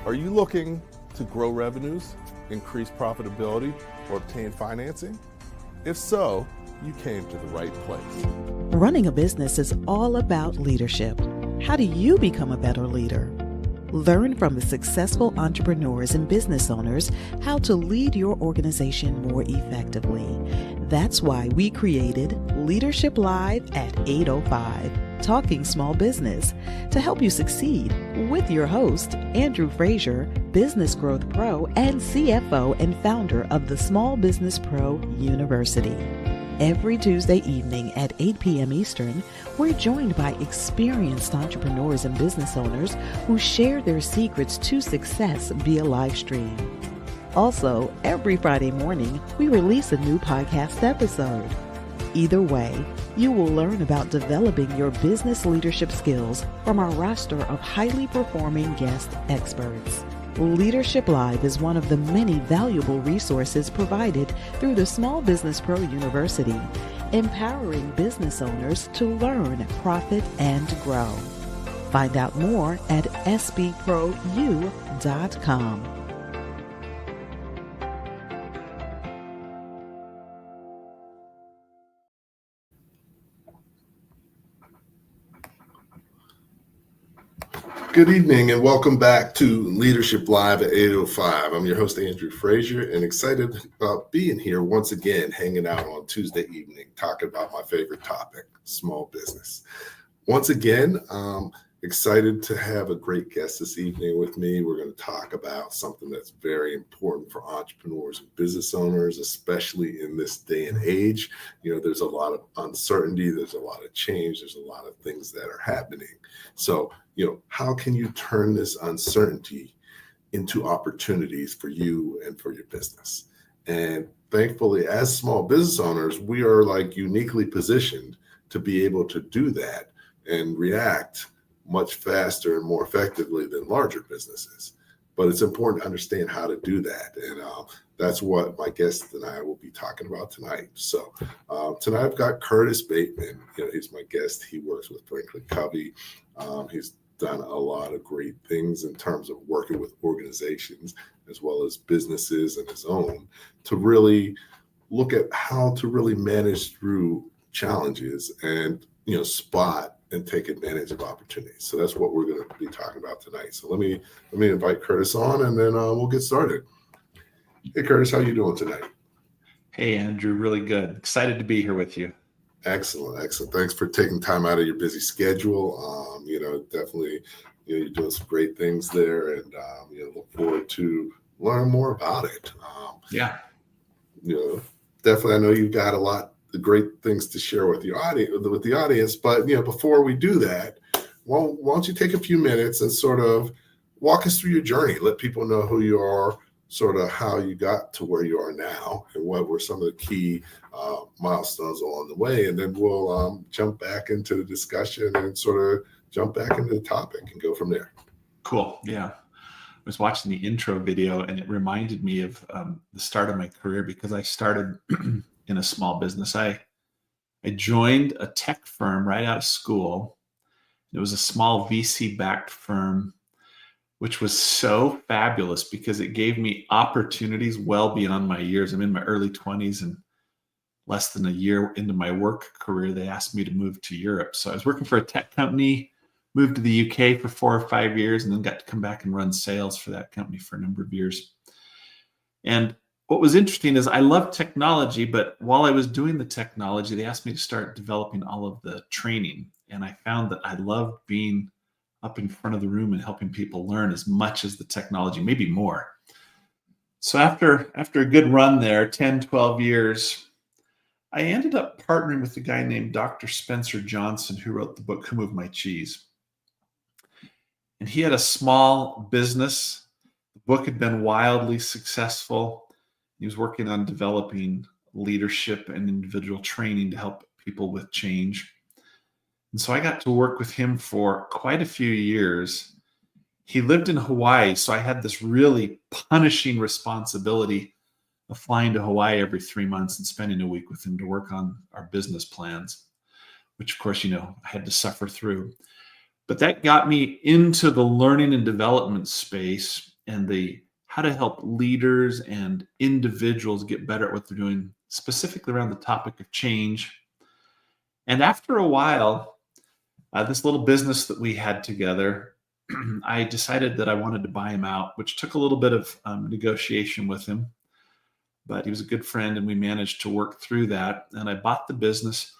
Are you looking to grow revenues, increase profitability, or obtain financing? If so, you came to the right place. Running a business is all about leadership. How do you become a better leader? Learn from the successful entrepreneurs and business owners how to lead your organization more effectively. That's why we created Leadership Live at 8:05, Talking Small Business, to help you succeed with your host, Andrew Frazier, Business Growth Pro and CFO and founder of the Small Business Pro University. Every Tuesday evening at 8 p.m. Eastern, we're joined by experienced entrepreneurs and business owners who share their secrets to success via live stream. Also, every Friday morning, we release a new podcast episode. Either way, you will learn about developing your business leadership skills from our roster of highly performing guest experts. Leadership Live is one of the many valuable resources provided through the Small Business Pro University, empowering business owners to learn, profit, and grow. Find out more at sbpro.u.com. Good evening and welcome back to Leadership Live at 8:05. I'm your host, Andrew Frazier, and excited about being here once again, hanging out on Tuesday evening, talking about my favorite topic, small business. Once again, excited to have a great guest this evening with me. We're going to talk about something that's very important for entrepreneurs and business owners, especially in this day and age. You know, there's a lot of uncertainty, there's a lot of change, there's a lot of things that are happening. So, how can you turn this uncertainty into opportunities for you and for your business? And thankfully, as small business owners, we are uniquely positioned to be able to do that and react much faster and more effectively than larger businesses. But it's important to understand how to do that. And that's what my guest and I will be talking about tonight. So tonight I've got Curtis Bateman. He's my guest. He works with FranklinCovey. He's done a lot of great things in terms of working with organizations as well as businesses and his own to really look at how to really manage through challenges and, spot and take advantage of opportunities. So that's what we're going to be talking about tonight. So let me invite Curtis on, and then we'll get started. Hey, Curtis, how you doing tonight? Hey, Andrew, really good. Excited to be here with you. Excellent. Thanks for taking time out of your busy schedule. Definitely, you're doing some great things there, and look forward to learn more about it. Definitely, I know you've got a lot of great things to share with the audience. But before we do that, why don't you take a few minutes and sort of walk us through your journey? Let people know who you are, sort of how you got to where you are now, and what were some of the key milestones along the way, and then we'll jump back into the discussion and sort of jump back into the topic and go from there. Cool. Yeah. I was watching the intro video, and it reminded me of the start of my career because I started in a small business. I joined a tech firm right out of school. It was a small VC-backed firm, which was so fabulous because it gave me opportunities well beyond my years. I'm in my early 20s, and less than a year into my work career, they asked me to move to Europe. So I was working for a tech company, moved to the UK for 4 or 5 years, and then got to come back and run sales for that company for a number of years. And what was interesting is I loved technology, but while I was doing the technology, they asked me to start developing all of the training. And I found that I loved being up in front of the room and helping people learn as much as the technology, maybe more. So after a good run there, 10, 12 years, I ended up partnering with a guy named Dr. Spencer Johnson, who wrote the book, Who Moved My Cheese? And he had a small business. The book had been wildly successful. He was working on developing leadership and individual training to help people with change. And so I got to work with him for quite a few years. He lived in Hawaii, so I had this really punishing responsibility of flying to Hawaii every 3 months and spending a week with him to work on our business plans, which, of course, I had to suffer through. But that got me into the learning and development space. and the how to help leaders and individuals get better at what they're doing, specifically around the topic of change. And after a while, this little business that we had together, I decided that I wanted to buy him out, which took a little bit of negotiation with him. But he was a good friend, and we managed to work through that. And I bought the business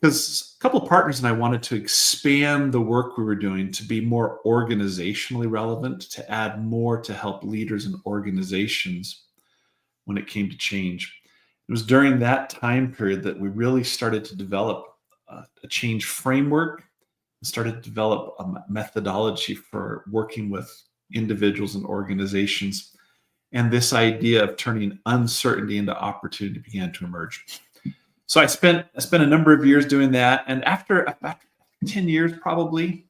because a couple of partners and I wanted to expand the work we were doing to be more organizationally relevant, to add more to help leaders and organizations when it came to change. It was during that time period that we really started to develop a change framework, started to develop a methodology for working with individuals and organizations. And this idea of turning uncertainty into opportunity began to emerge. So I spent a number of years doing that. And after about 10 years, probably,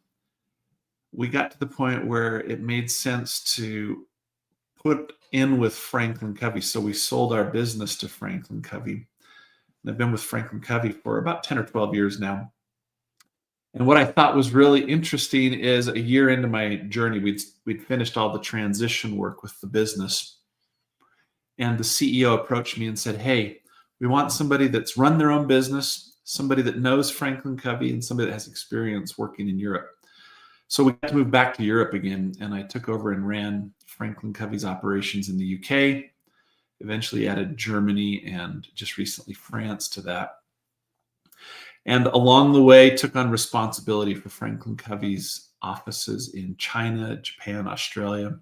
we got to the point where it made sense to put in with FranklinCovey. So we sold our business to FranklinCovey. And I've been with FranklinCovey for about 10 or 12 years now. And what I thought was really interesting is a year into my journey, we'd finished all the transition work with the business. And the CEO approached me and said, hey, we want somebody that's run their own business, somebody that knows FranklinCovey, and somebody that has experience working in Europe. So we got to move back to Europe again, and I took over and ran FranklinCovey's operations in the UK, eventually added Germany and just recently France to that. And along the way, took on responsibility for FranklinCovey's offices in China, Japan, Australia.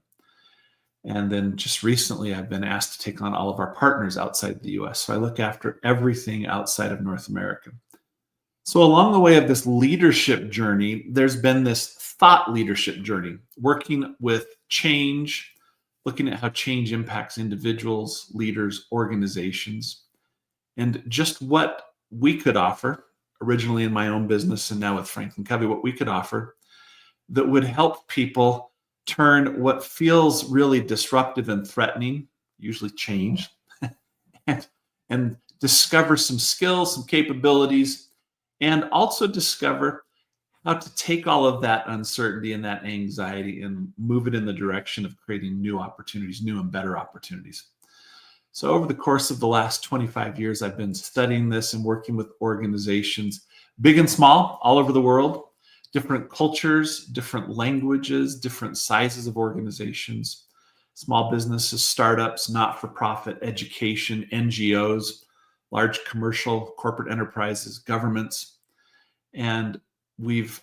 And then just recently, I've been asked to take on all of our partners outside the US. So I look after everything outside of North America. So along the way of this leadership journey, there's been this thought leadership journey, working with change, looking at how change impacts individuals, leaders, organizations, and just what we could offer, originally in my own business and now with FranklinCovey, what we could offer that would help people turn what feels really disruptive and threatening, usually change, and discover some skills, some capabilities, and also discover how to take all of that uncertainty and that anxiety and move it in the direction of creating new opportunities, new and better opportunities. So over the course of the last 25 years, I've been studying this and working with organizations, big and small, all over the world, different cultures, different languages, different sizes of organizations, small businesses, startups, not-for-profit, education, NGOs, large commercial, corporate enterprises, governments. And I've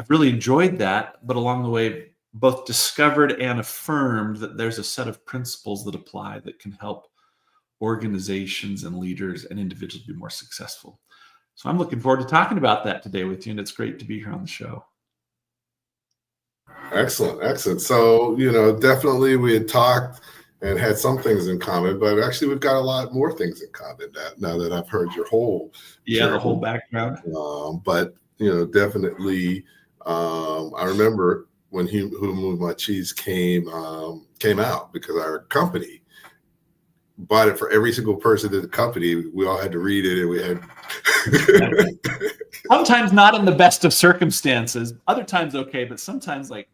really enjoyed that, but along the way, both discovered and affirmed that there's a set of principles that apply that can help organizations and leaders and individuals be more successful. So I'm looking forward to talking about that today with you, and it's great to be here on the show. Excellent, excellent. So, definitely we had talked and had some things in common, but actually we've got a lot more things in common now that I've heard your whole journey. The whole background. But definitely, I remember when Who Moved My Cheese came out, because our company bought it for every single person in the company. We all had to read it, and we had sometimes not in the best of circumstances, other times okay, but sometimes like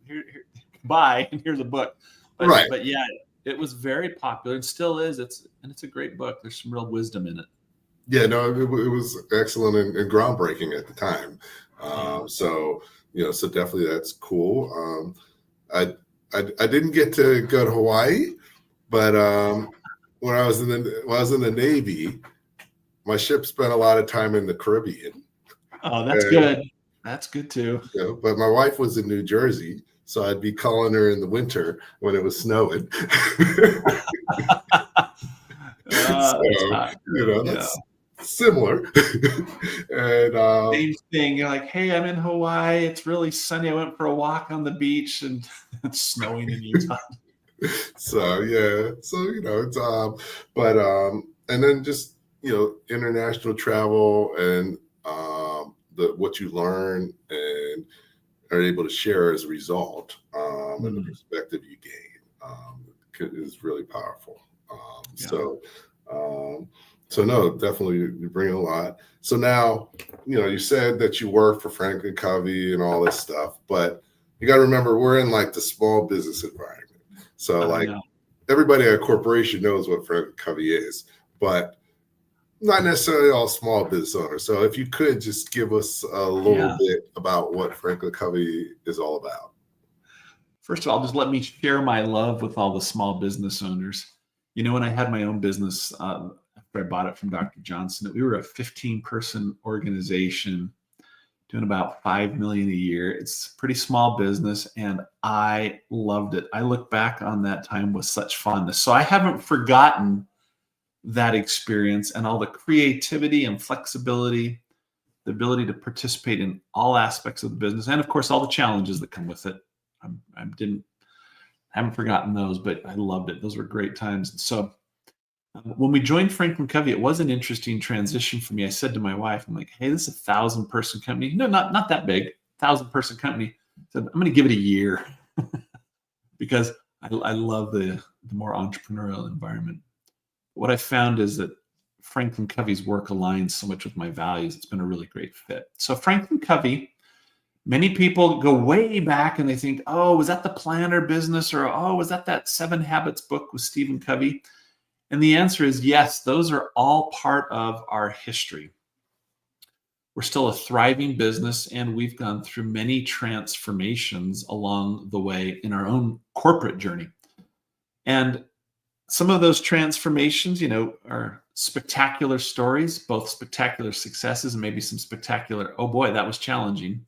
here buy, and here's a book. But, right. But yeah, it was very popular and still is. It's a great book. There's some real wisdom in it. Yeah, no, it was excellent and groundbreaking at the time. So definitely that's cool. I didn't get to go to Hawaii, but when I was in the Navy, my ship spent a lot of time in the Caribbean. Oh, that's good. That's good too. But my wife was in New Jersey, so I'd be calling her in the winter when it was snowing. That's similar. And same thing. You're like, hey, I'm in Hawaii. It's really sunny. I went for a walk on the beach, and it's snowing in Utah. So yeah, it's but and then just international travel and what you learn and are able to share as a result, and the perspective you gain is really powerful. So no, definitely you bring a lot. So now, you said that you work for FranklinCovey and all this stuff, but you got to remember we're in like the small business environment. So like know. everybody at a corporation knows what FranklinCovey is, but not necessarily all small business owners. So if you could just give us a little bit about what FranklinCovey is all about. First of all, just let me share my love with all the small business owners. You know, when I had my own business, after I bought it from Dr. Johnson, we were a 15-person organization doing about $5 million a year. It's a pretty small business, and I loved it. I look back on that time with such fondness. So I haven't forgotten that experience and all the creativity and flexibility, the ability to participate in all aspects of the business, and of course, all the challenges that come with it. I haven't forgotten those, but I loved it. Those were great times. And so when we joined FranklinCovey, it was an interesting transition for me. I said to my wife, I'm like, hey, this is a 1,000-person company. No, not that big, 1,000-person company. I said, I'm going to give it a year because I love the more entrepreneurial environment. What I found is that FranklinCovey's work aligns so much with my values. It's been a really great fit. So FranklinCovey, many people go way back and they think, oh, was that the planner business? Or, oh, was that 7 Habits book with Stephen Covey? And the answer is yes, those are all part of our history. We're still a thriving business, and we've gone through many transformations along the way in our own corporate journey. And some of those transformations, you know, are spectacular stories, both spectacular successes and maybe some spectacular, oh boy, that was challenging.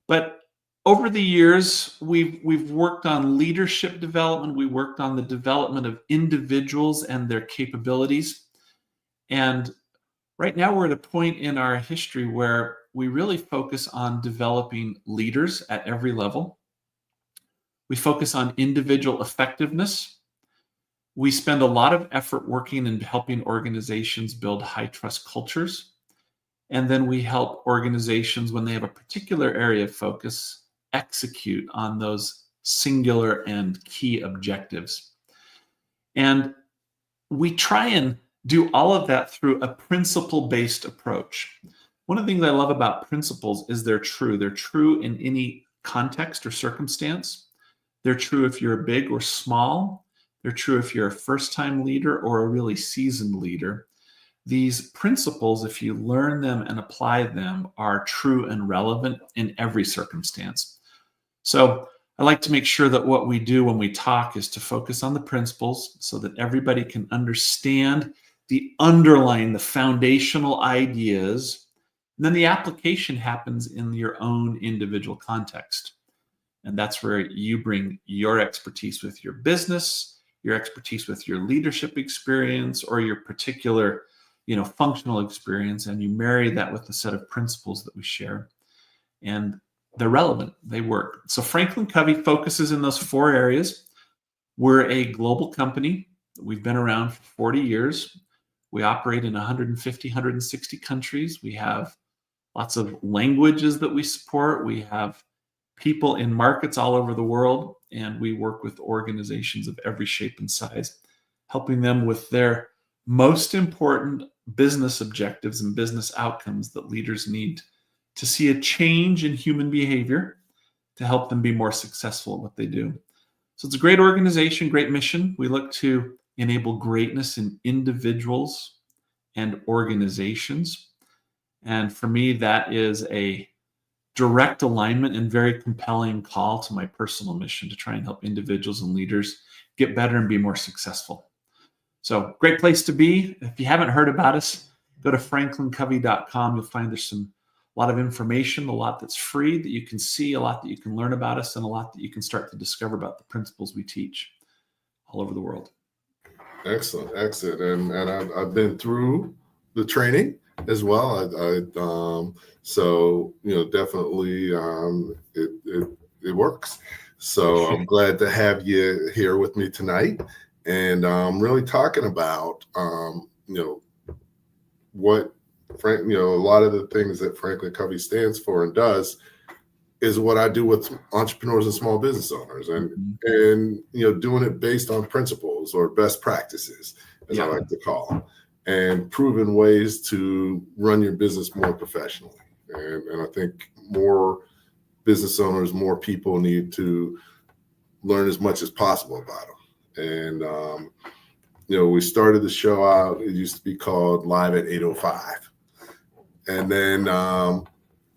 But over the years, we've worked on leadership development. We worked on the development of individuals and their capabilities. And right now we're at a point in our history where we really focus on developing leaders at every level. We focus on individual effectiveness. We spend a lot of effort working and helping organizations build high trust cultures. And then we help organizations, when they have a particular area of focus, execute on those singular and key objectives. And we try and do all of that through a principle-based approach. One of the things I love about principles is they're true. They're true in any context or circumstance. They're true if you're big or small. They're true if you're a first-time leader or a really seasoned leader. These principles, if you learn them and apply them, are true and relevant in every circumstance. So I like to make sure that what we do when we talk is to focus on the principles so that everybody can understand the underlying, the foundational ideas. And then the application happens in your own individual context. And that's where you bring your expertise with your business, your expertise with your leadership experience, or your particular, functional experience, and you marry that with a set of principles that we share. And they're relevant, they work. So FranklinCovey focuses in those 4 areas. We're a global company. We've been around for 40 years. We operate in 150, 160 countries. We have lots of languages that we support. We have people in markets all over the world, and we work with organizations of every shape and size, helping them with their most important business objectives and business outcomes that leaders need to see a change in human behavior to help them be more successful at what they do. So it's a great organization, great mission. We look to enable greatness in individuals and organizations. And for me, that is a direct alignment and very compelling call to my personal mission to try and help individuals and leaders get better and be more successful. So great place to be. If you haven't heard about us, go to FranklinCovey.com. You'll find there's a lot of information, a lot that's free that you can see, a lot that you can learn about us, and a lot that you can start to discover about the principles we teach all over the world. Excellent. And I've been through the training as well. So definitely it works. So I'm glad to have you here with me tonight, and really talking about what Frank, a lot of the things that FranklinCovey stands for and does is what I do with entrepreneurs and small business owners, and doing it based on principles or best practices, as I like to call them, and proven ways to run your business more professionally. And I think more business owners, more people need to learn as much as possible about them. And, we started the show out, it used to be called Live at 8:05. And then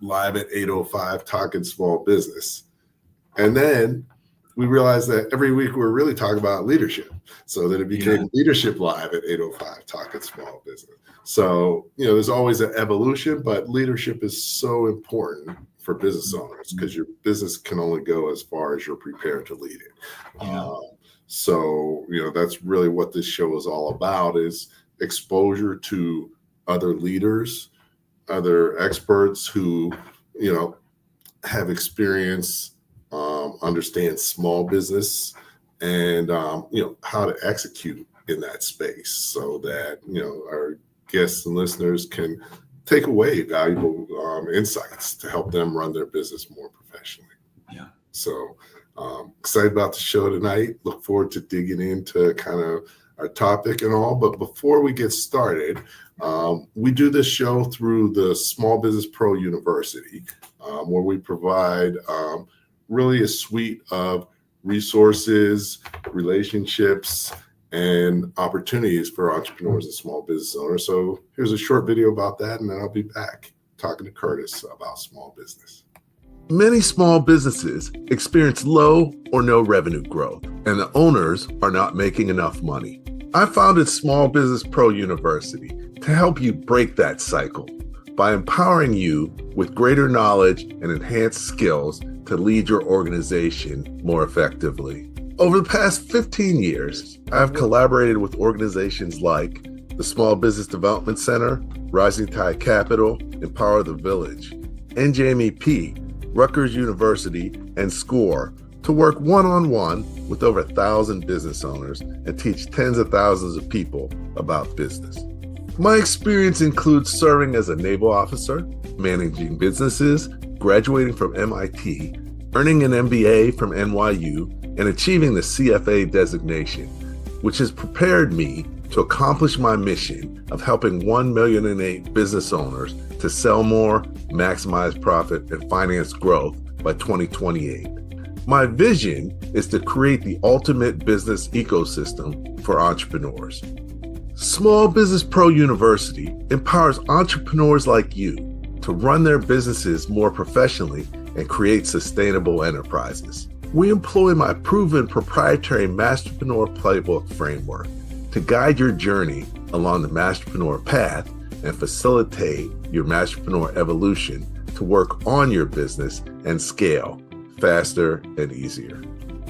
Live at 8:05, Talking Small Business. And then we realized that every week we're really talking about leadership. So then it became Leadership Live at 8:05, Talking Small Business. So, there's always an evolution, but leadership is so important for business owners because your business can only go as far as you're prepared to lead it. So, that's really what this show is all about, is exposure to other leaders, other experts who, have experience, understand small business and, how to execute in that space so that, our guests and listeners can take away valuable insights to help them run their business more professionally. Yeah. So excited about the show tonight. Look forward to digging into kind of our topic and all. But before we get started, we do this show through the Small Business Pro University, where we provide really a suite of resources, relationships, and opportunities for entrepreneurs and small business owners. So here's a short video about that, and then I'll be back talking to Curtis about small business. Many small businesses experience low or no revenue growth, and the owners are not making enough money. I founded Small Business Pro University to help you break that cycle by empowering you with greater knowledge and enhanced skills to lead your organization more effectively. Over the past 15 years, I've collaborated with organizations like the Small Business Development Center, Rising Tide Capital, Empower the Village, NJMEP, Rutgers University, and SCORE to work one-on-one with over 1,000 business owners and teach tens of thousands of people about business. My experience includes serving as a naval officer, managing businesses, graduating from MIT, earning an MBA from NYU, and achieving the CFA designation, which has prepared me to accomplish my mission of helping 1,000,008 business owners to sell more, maximize profit, and finance growth by 2028. My vision is to create the ultimate business ecosystem for entrepreneurs. Small Business Pro University empowers entrepreneurs like you to run their businesses more professionally and create sustainable enterprises. We employ my proven proprietary Masterpreneur Playbook framework to guide your journey along the Masterpreneur path and facilitate your Masterpreneur evolution to work on your business and scale faster and easier.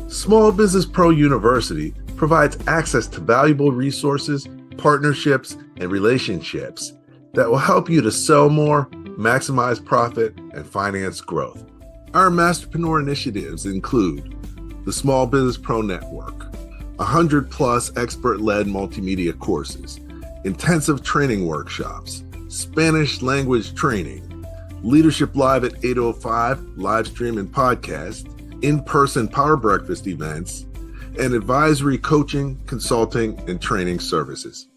Small Business Pro University provides access to valuable resources, partnerships, and relationships that will help you to sell more, maximize profit, and finance growth. Our Masterpreneur initiatives include the Small Business Pro Network, 100+ expert-led multimedia courses, intensive training workshops, Spanish language training, Leadership Live at 8:05 live stream and podcast, in-person Power Breakfast events, and advisory coaching, consulting, and training services.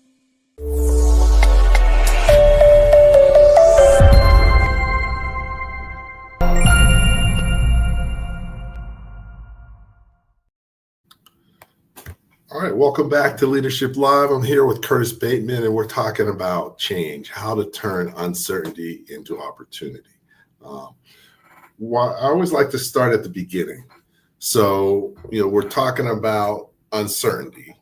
All right, welcome back to Leadership Live. I'm here with Curtis Bateman, and we're talking about change, how to turn uncertainty into opportunity. I always like to start at the beginning. So, we're talking about uncertainty.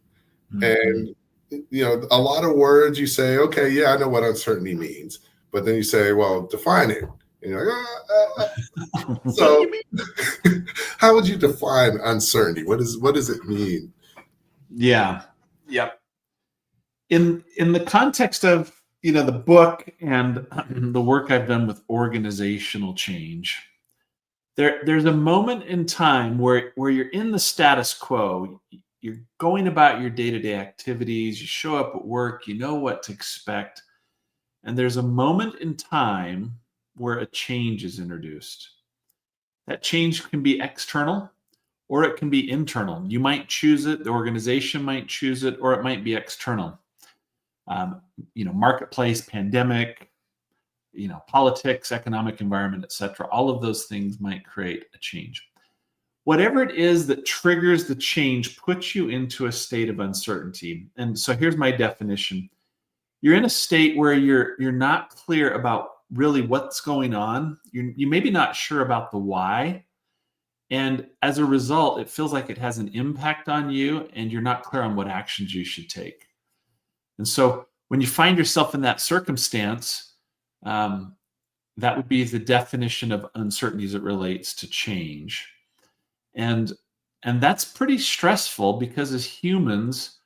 And, a lot of words you say, okay, yeah, I know what uncertainty means. But then you say, well, define it. And you're like, So how would you define uncertainty? What does it mean? Yeah. Yep. In the context of, the book and the work I've done with organizational change, there's a moment in time where you're in the status quo, you're going about your day-to-day activities, you show up at work, you know what to expect. And there's a moment in time where a change is introduced. That change can be external, or it can be internal. You might choose it, the organization might choose it, or it might be external. Marketplace, pandemic, politics, economic environment, etc. All of those things might create a change. Whatever it is that triggers the change puts you into a state of uncertainty. And so here's my definition. You're in a state where you're not clear about really what's going on. You may be not sure about the why. And as a result, it feels like it has an impact on you and you're not clear on what actions you should take. And so when you find yourself in that circumstance, that would be the definition of uncertainty as it relates to change. And that's pretty stressful because as humans,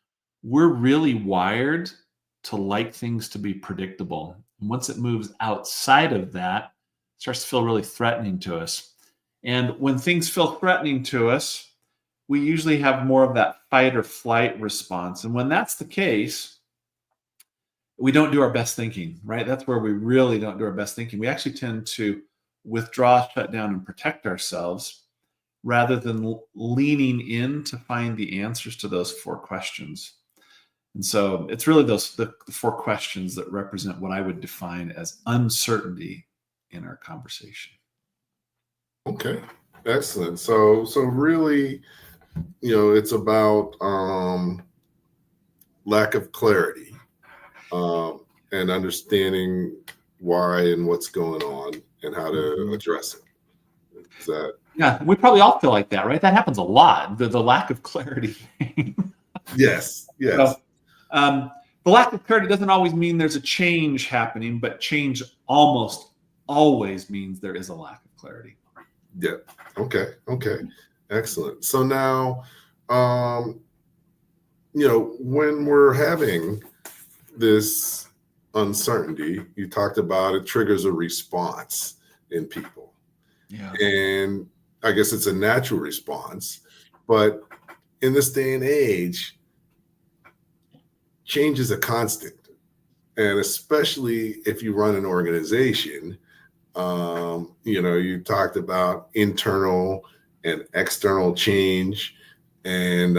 we're really wired to like things to be predictable. And once it moves outside of that, it starts to feel really threatening to us. And when things feel threatening to us, we usually have more of that fight or flight response. And when that's the case, we don't do our best thinking, right? That's where we really don't do our best thinking. We actually tend to withdraw, shut down, and protect ourselves rather than leaning in to find the answers to those 4 questions. And so it's really the 4 questions that represent what I would define as uncertainty in our conversation. Okay, excellent. So really, it's about lack of clarity and understanding why and what's going on and how to address it. Is that? Yeah, we probably all feel like that, right? That happens a lot. The lack of clarity. Yes. So, the lack of clarity doesn't always mean there's a change happening, but change almost always means there is a lack of clarity. Yeah. Okay. Excellent. So now, when we're having this uncertainty, you talked about it triggers a response in people. Yeah. And I guess it's a natural response, but in this day and age, change is a constant. And especially if you run an organization, you talked about internal and external change, and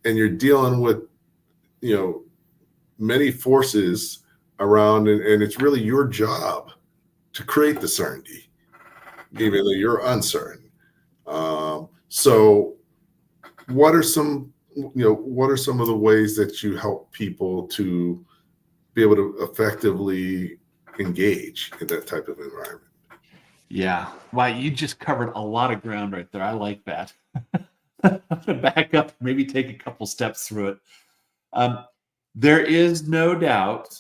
you're dealing with, many forces around, and it's really your job to create the certainty, even though you're uncertain. So what are some of the ways that you help people to be able to effectively engage in that type of environment? Yeah. Wow, you just covered a lot of ground right there. I like that. I'm going to back up, maybe take a couple steps through it. There is no doubt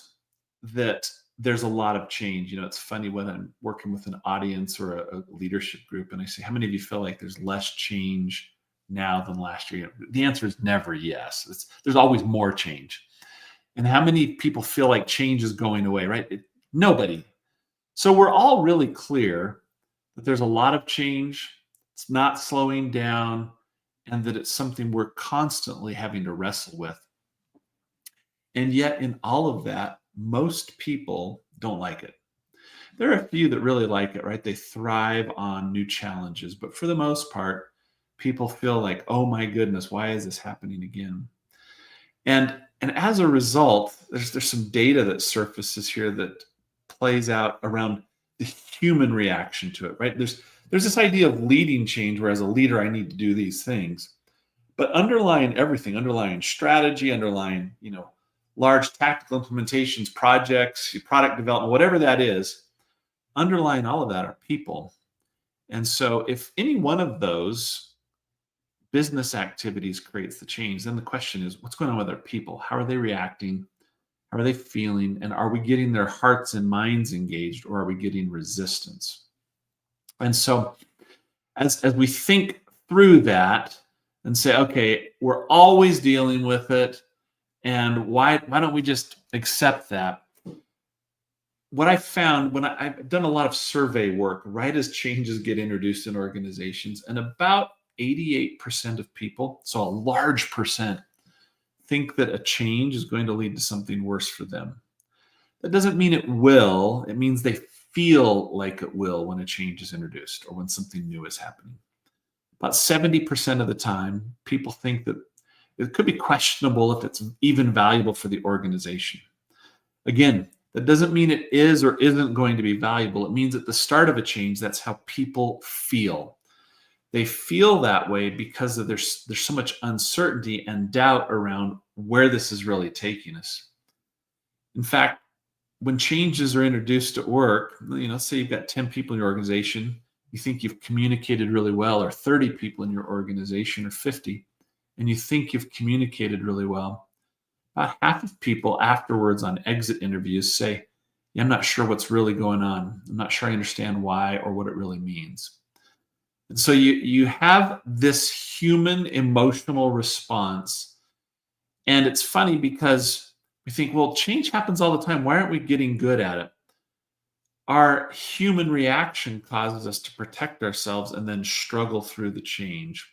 that there's a lot of change. It's funny when I'm working with an audience or a leadership group and I say, how many of you feel like there's less change now than last year? The answer is never yes. There's always more change. And how many people feel like change is going away, right? Nobody. So we're all really clear that there's a lot of change. It's not slowing down, and that it's something we're constantly having to wrestle with. And yet in all of that, most people don't like it. There are a few that really like it, right? They thrive on new challenges. But for the most part, people feel like, oh my goodness, why is this happening again? And as a result, there's some data that surfaces here that plays out around the human reaction to it, right? There's this idea of leading change, where as a leader, I need to do these things. But underlying everything, underlying strategy, underlying, large tactical implementations, projects, product development, whatever that is, underlying all of that are people. And so if any one of those business activities creates the change, then the question is, what's going on with our people? How are they reacting? How are they feeling? And are we getting their hearts and minds engaged, or are we getting resistance? And so as we think through that and say, okay, we're always dealing with it, and why don't we just accept that? What I found when I've done a lot of survey work right as changes get introduced in organizations, and about 88% of people, so a large percent, think that a change is going to lead to something worse for them. That doesn't mean it will. It means they feel like it will when a change is introduced or when something new is happening. About 70% of the time, people think that it could be questionable if it's even valuable for the organization. Again, That doesn't mean it is or isn't going to be valuable. It means at the start of a change, that's how people feel. They feel that way because there's so much uncertainty and doubt around where this is really taking us. In fact, when changes are introduced at work, say you've got 10 people in your organization, you think you've communicated really well, or 30 people in your organization, or 50, and you think you've communicated really well. About half of people afterwards on exit interviews say, yeah, I'm not sure what's really going on. I'm not sure I understand why or what it really means. And so you have this human emotional response. And it's funny because we think, well, change happens all the time. Why aren't we getting good at it? Our human reaction causes us to protect ourselves and then struggle through the change.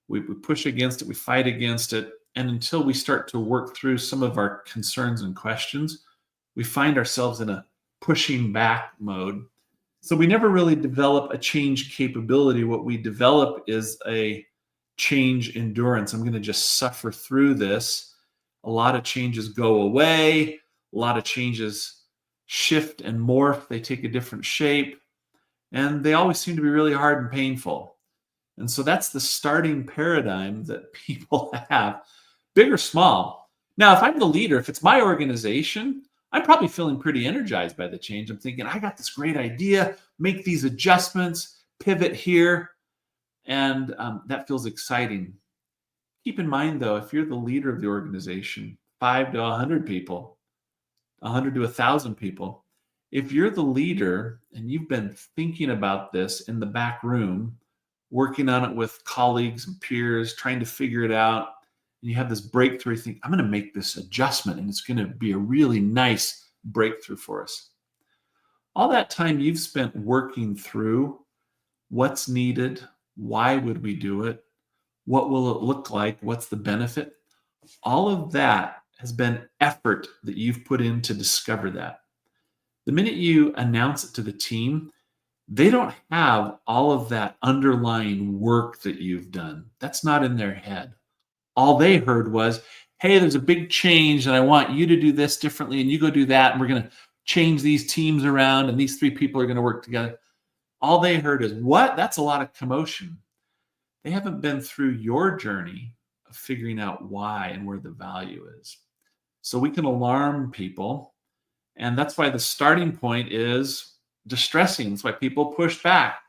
We push against it, we fight against it. And until we start to work through some of our concerns and questions, we find ourselves in a pushing back mode. So we never really develop a change capability. What we develop is a change endurance. I'm going to just suffer through this. A lot of changes go away. A lot of changes shift and morph. They take a different shape. And they always seem to be really hard and painful. And so that's the starting paradigm that people have, big or small. Now, if I'm the leader, if it's my organization, I'm probably feeling pretty energized by the change. I'm thinking, I got this great idea, make these adjustments, pivot here, and that feels exciting. Keep in mind, though, if you're the leader of the organization, 5 to 100 people, 100 to 1,000 people, if you're the leader and you've been thinking about this in the back room, working on it with colleagues and peers, trying to figure it out, and you have this breakthrough, you think, I'm going to make this adjustment and it's going to be a really nice breakthrough for us. All that time you've spent working through what's needed, why would we do it, what will it look like, what's the benefit, all of that has been effort that you've put in to discover that. The minute you announce it to the team, they don't have all of that underlying work that you've done. That's not in their head. All they heard was, hey, there's a big change and I want you to do this differently and you go do that and we're going to change these teams around and these 3 people are going to work together. All they heard is, what? That's a lot of commotion. They haven't been through your journey of figuring out why and where the value is. So we can alarm people. And that's why the starting point is distressing. That's why people push back.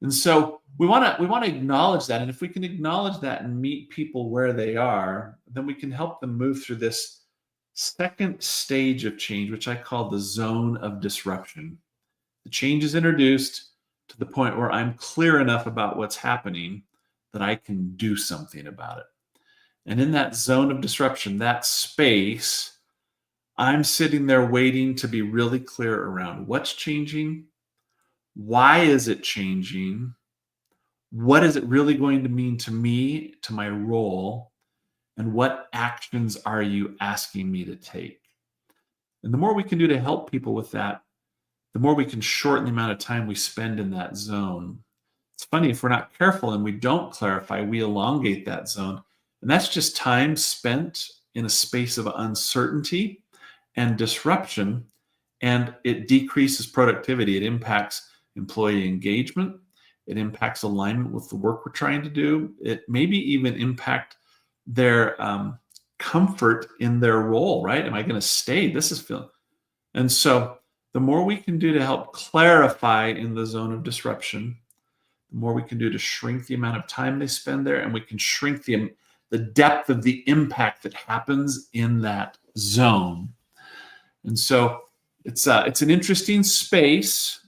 And so we want to acknowledge that. And if we can acknowledge that and meet people where they are, then we can help them move through this second stage of change, which I call the zone of disruption. The change is introduced to the point where I'm clear enough about what's happening that I can do something about it. And in that zone of disruption, that space, I'm sitting there waiting to be really clear around what's changing, why is it changing, what is it really going to mean to me, to my role, and what actions are you asking me to take? And the more we can do to help people with that, the more we can shorten the amount of time we spend in that zone. It's funny, if we're not careful and we don't clarify, we elongate that zone. And that's just time spent in a space of uncertainty and disruption, and it decreases productivity. It impacts employee engagement. It impacts alignment with the work we're trying to do. It maybe even impact their comfort in their role, right? Am I going to stay? This is feeling. And so the more we can do to help clarify in the zone of disruption, the more we can do to shrink the amount of time they spend there, and we can shrink the depth of the impact that happens in that zone. And so it's an interesting space,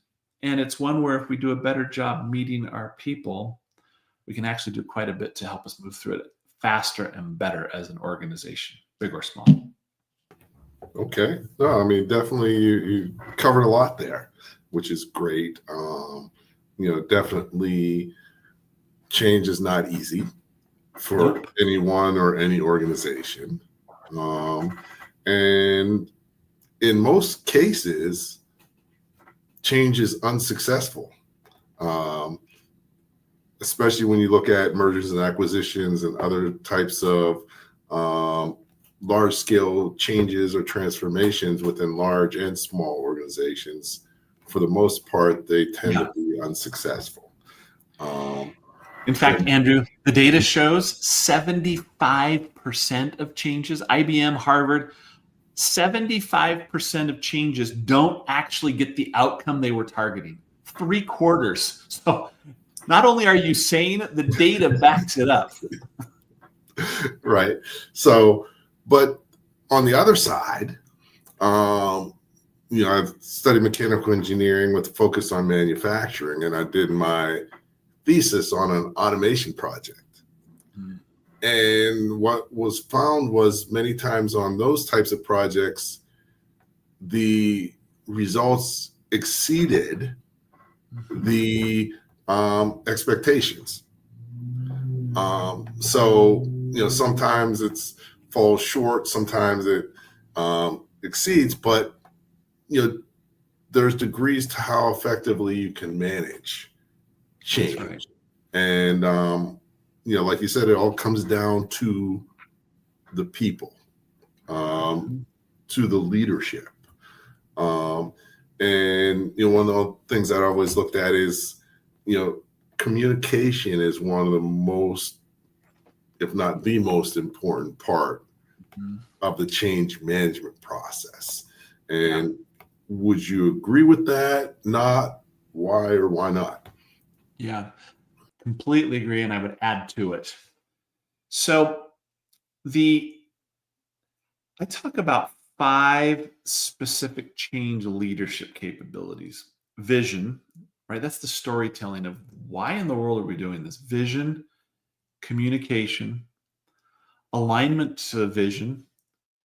and it's one where if we do a better job meeting our people, we can actually do quite a bit to help us move through it faster and better as an organization, big or small. Okay. No, I mean, definitely you covered a lot there, which is great. Definitely change is not easy for anyone or any organization. And in most cases, change is unsuccessful, especially when you look at mergers and acquisitions and other types of large scale changes or transformations within large and small organizations, for the most part, they tend to be unsuccessful. In fact, Andrew, the data shows 75% of changes, IBM, Harvard, 75% of changes don't actually get the outcome they were targeting. 3/4. So not only are you saying it, the data backs it up. Right. So, but on the other side, I've studied mechanical engineering with a focus on manufacturing, and I did my thesis on an automation project. And what was found was many times on those types of projects, the results exceeded the expectations. So, sometimes it's falls short, sometimes it exceeds, but, there's degrees to how effectively you can manage change. Right. And, like you said, it all comes down to the people, to the leadership. And, one of the things that I always looked at is, communication is one of the most, if not the most important part of the change management process. And would you agree with that? Not? Why or why not? Yeah, completely agree. And I would add to it. So I talk about 5 specific change leadership capabilities. Vision, right? That's the storytelling of why in the world are we doing this? Vision, communication, alignment to vision.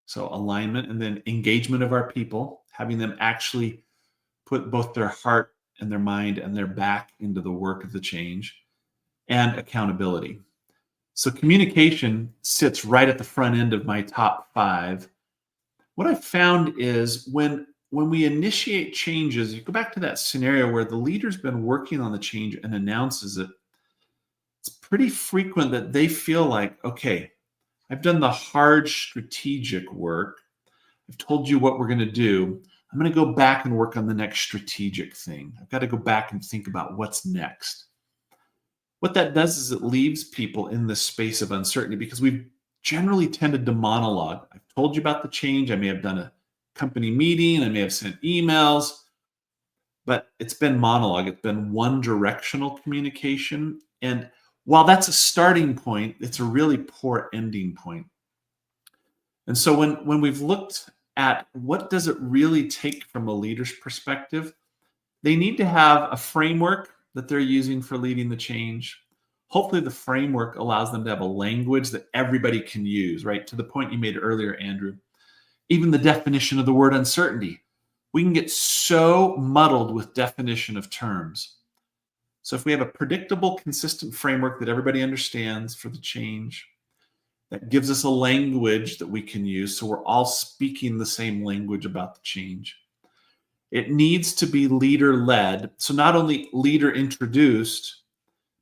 So alignment, and then engagement of our people, having them actually put both their heart and their mind and their back into the work of the change, and accountability. So communication sits right at the front end of my top 5. What I found is when we initiate changes, you go back to that scenario where the leader's been working on the change and announces it, it's pretty frequent that they feel like, okay, I've done the hard strategic work. I've told you what we're going to do. I'm going to go back and work on the next strategic thing. I've got to go back and think about what's next. What that does is it leaves people in this space of uncertainty because we've generally tended to monologue. I've told you about the change. I may have done a company meeting. I may have sent emails, but it's been monologue. It's been one directional communication. And while that's a starting point, it's a really poor ending point. And so when we've looked at what does it really take from a leader's perspective, they need to have a framework that they're using for leading the change. Hopefully the framework allows them to have a language that everybody can use, right? To the point you made earlier, Andrew, even the definition of the word uncertainty. We can get so muddled with definition of terms. So if we have a predictable, consistent framework that everybody understands for the change, that gives us a language that we can use so we're all speaking the same language about the change. It needs to be leader-led. So not only leader introduced,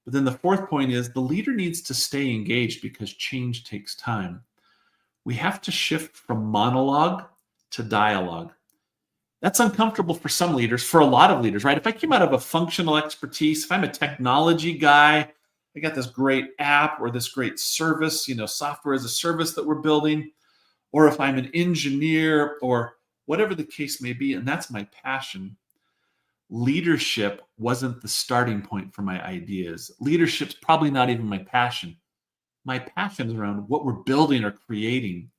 but then the 4th point is the leader needs to stay engaged because change takes time. We have to shift from monologue to dialogue. That's uncomfortable for some leaders, for a lot of leaders, right? If I came out of a functional expertise, if I'm a technology guy, I got this great app or this great service, software as a service that we're building, or if I'm an engineer or whatever the case may be, and that's my passion, leadership wasn't the starting point for my ideas. Leadership's probably not even my passion. My passion is around what we're building or creating.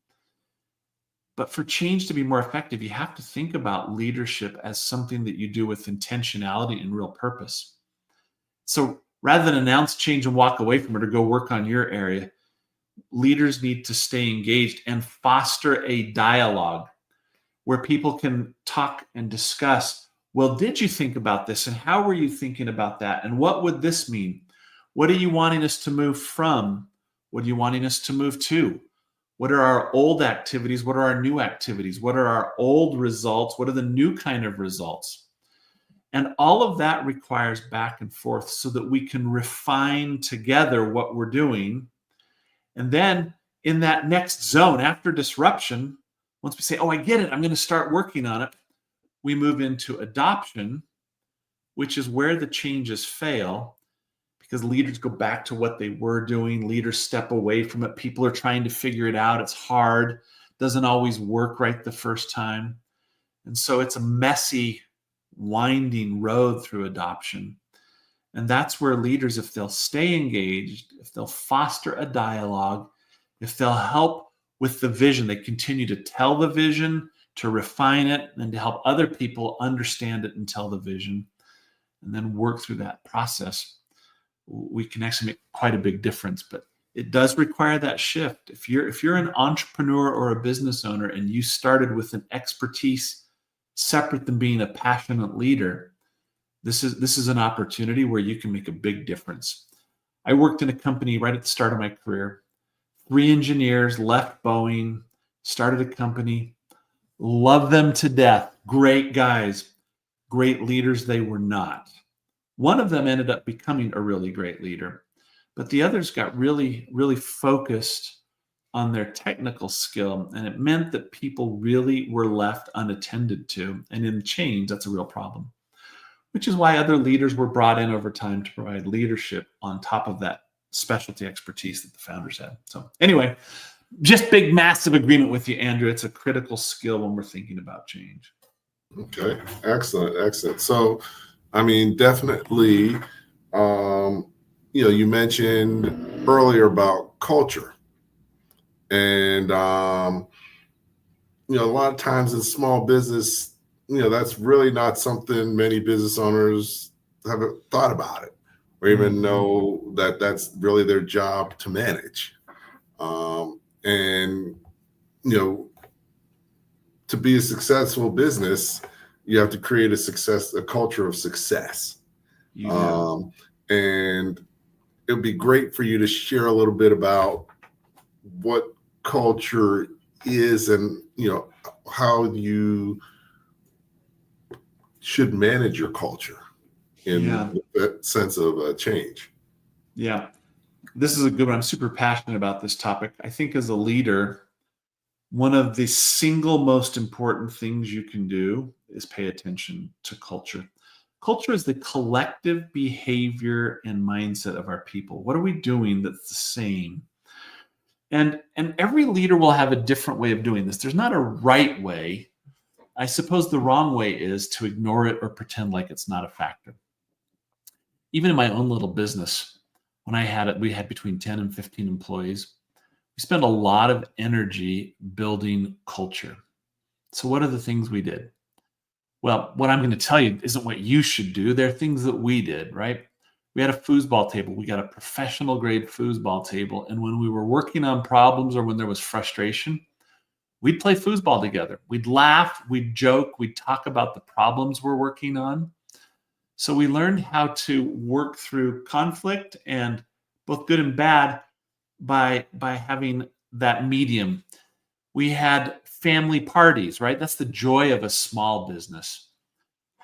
But for change to be more effective, you have to think about leadership as something that you do with intentionality and real purpose. So rather than announce change and walk away from it or go work on your area, leaders need to stay engaged and foster a dialogue where people can talk and discuss, well, did you think about this? And how were you thinking about that? And what would this mean? What are you wanting us to move from? What are you wanting us to move to? What are our old activities? What are our new activities? What are our old results? What are the new kind of results? And all of that requires back and forth so that we can refine together what we're doing. And then in that next zone after disruption, once we say, oh, I get it, I'm going to start working on it, we move into adoption, which is where the changes fail because leaders go back to what they were doing. Leaders step away from it. People are trying to figure it out. It's hard. Doesn't always work right the first time. And so it's a messy, winding road through adoption. And that's where leaders, if they'll stay engaged, if they'll foster a dialogue, if they'll help with the vision, they continue to tell the vision, to refine it, and to help other people understand it and tell the vision, and then work through that process, we can actually make quite a big difference. But it does require that shift. If you're an entrepreneur or a business owner and you started with an expertise separate than being a passionate leader, this is an opportunity where you can make a big difference. I worked in a company right at the start of my career. 3 engineers left Boeing, started a company, love them to death. Great guys, great leaders they were not. One of them ended up becoming a really great leader, but the others got really, really focused on their technical skill, and it meant that people really were left unattended to. And in change, that's a real problem, which is why other leaders were brought in over time to provide leadership on top of that specialty expertise that the founders had. So anyway, just big, massive agreement with you, Andrew. It's a critical skill when we're thinking about change. Okay, excellent. So, I mean, definitely, you mentioned earlier about culture. And, a lot of times in small business, that's really not something many business owners haven't thought about it or even know that that's really their job to manage. And, to be a successful business, you have to create a culture of success. And it would be great for you to share a little bit about what culture is and, how you should manage your culture in that sense of change. Yeah. This is a good one. I'm super passionate about this topic. I think as a leader, one of the single most important things you can do is pay attention to culture. Culture is the collective behavior and mindset of our people. What are we doing that's the same? And every leader will have a different way of doing this. There's not a right way. I suppose the wrong way is to ignore it or pretend like it's not a factor. Even in my own little business, when I had it, we had between 10 and 15 employees. We spent a lot of energy building culture. So what are the things we did? Well, what I'm going to tell you isn't what you should do. They're things that we did, right? We had a foosball table. We got a professional grade foosball table. And when we were working on problems or when there was frustration, we'd play foosball together. We'd laugh, we'd joke, we'd talk about the problems we're working on. So we learned how to work through conflict and both good and bad by having that medium. We had family parties, right? That's the joy of a small business.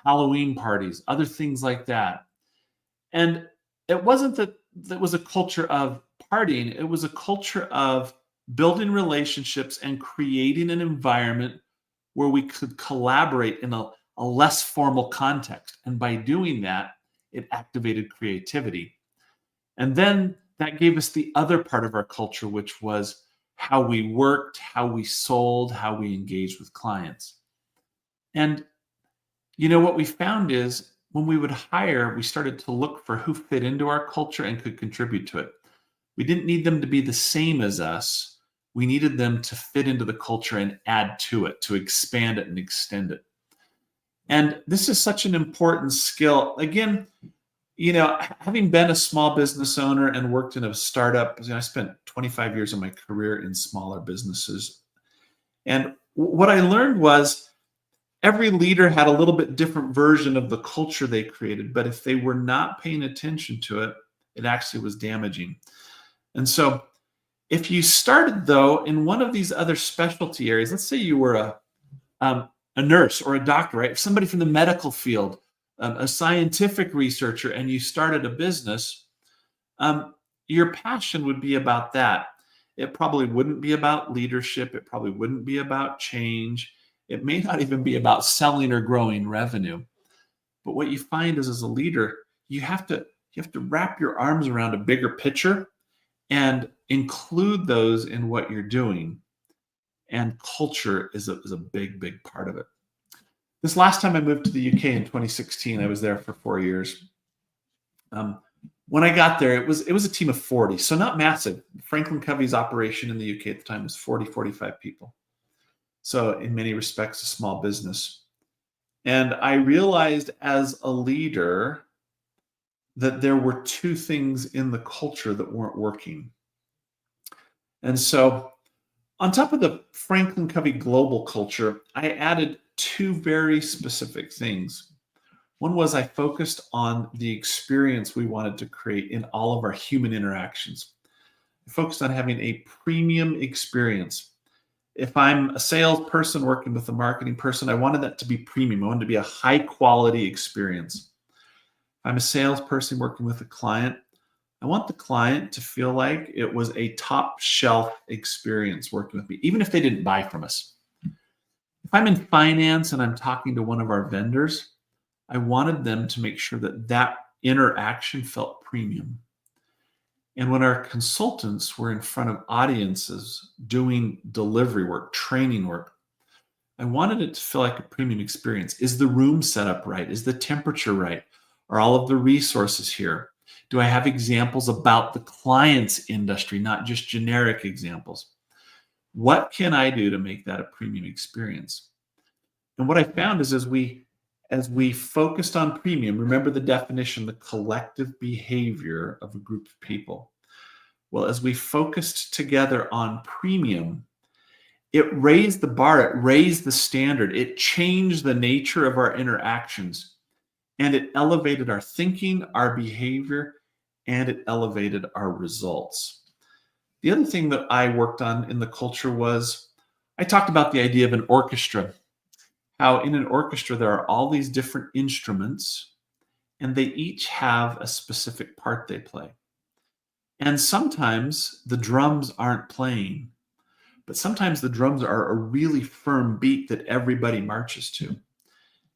Halloween parties, other things like that. And it wasn't that was a culture of partying. It was a culture of building relationships and creating an environment where we could collaborate in a less formal context. And by doing that, it activated creativity. And then that gave us the other part of our culture, which was how we worked, how we sold, how we engaged with clients. And what we found is when we would hire, we started to look for who fit into our culture and could contribute to it. We didn't need them to be the same as us. We needed them to fit into the culture and add to it, to expand it and extend it. And this is such an important skill. Again, having been a small business owner and worked in a startup, I spent 25 years of my career in smaller businesses. And what I learned was every leader had a little bit different version of the culture they created, but if they were not paying attention to it, it actually was damaging. And so if you started, though, in one of these other specialty areas, let's say you were a nurse or a doctor, right? Somebody from the medical field, a scientific researcher, and you started a business, your passion would be about that. It probably wouldn't be about leadership. It probably wouldn't be about change. It may not even be about selling or growing revenue. But what you find is, as a leader, you have to wrap your arms around a bigger picture and include those in what you're doing. And culture is a big, big part of it. This last time I moved to the UK in 2016, I was there for 4 years. When I got there, it was a team of 40, so not massive. FranklinCovey's operation in the UK at the time was 45 people. So in many respects, a small business. And I realized as a leader that there were two things in the culture that weren't working. And so on top of the FranklinCovey global culture, I added two very specific things. One was I focused on the experience we wanted to create in all of our human interactions. I focused on having a premium experience. If I'm a salesperson working with a marketing person, I wanted that to be premium. I wanted to be a high quality experience. If I'm a salesperson working with a client, I want the client to feel like it was a top shelf experience working with me, even if they didn't buy from us. If I'm in finance and I'm talking to one of our vendors, I wanted them to make sure that that interaction felt premium. And when our consultants were in front of audiences doing delivery work, training work, I wanted it to feel like a premium experience. Is the room set up right? Is the temperature right? Are all of the resources here? Do I have examples about the client's industry, not just generic examples? What can I do to make that a premium experience? And what I found is as we focused on premium, remember the definition, the collective behavior of a group of people. Well, as we focused together on premium, it raised the bar, it raised the standard, it changed the nature of our interactions, and it elevated our thinking, our behavior, and it elevated our results. The other thing that I worked on in the culture was I talked about the idea of an orchestra. How in an orchestra, there are all these different instruments, and they each have a specific part they play. And sometimes the drums aren't playing, but sometimes the drums are a really firm beat that everybody marches to.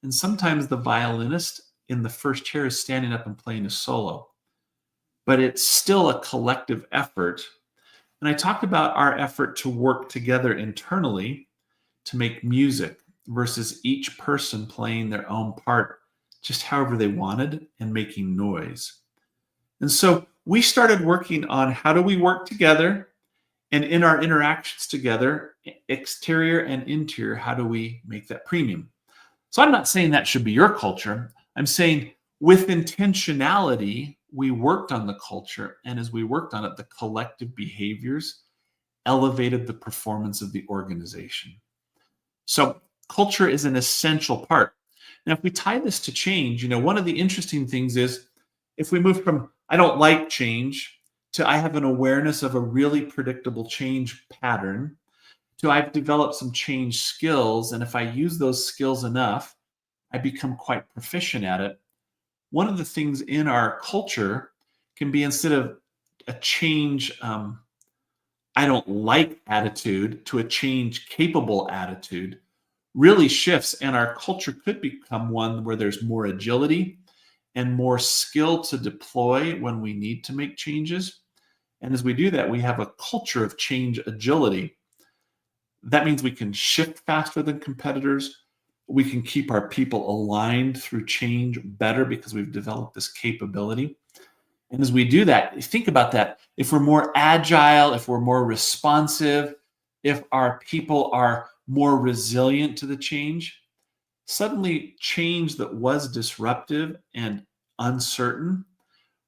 And sometimes the violinist in the first chair is standing up and playing a solo, but it's still a collective effort. And I talked about our effort to work together internally to make music versus each person playing their own part just however they wanted and making noise. And so we started working on how do we work together, and in our interactions together, exterior and interior, how do we make that premium? So I'm not saying that should be your culture. I'm saying with intentionality, we worked on the culture, and as we worked on it, the collective behaviors elevated the performance of the organization. So culture is an essential part. Now, if we tie this to change, one of the interesting things is if we move from I don't like change to I have an awareness of a really predictable change pattern to I've developed some change skills, and if I use those skills enough, I become quite proficient at it. One of the things in our culture can be, instead of a change I don't like attitude to a change capable attitude, really shifts, and our culture could become one where there's more agility and more skill to deploy when we need to make changes. And as we do that, we have a culture of change agility. That means we can shift faster than competitors. We can keep our people aligned through change better because we've developed this capability. And as we do that, think about that. If we're more agile, if we're more responsive, if our people are more resilient to the change, suddenly change that was disruptive and uncertain,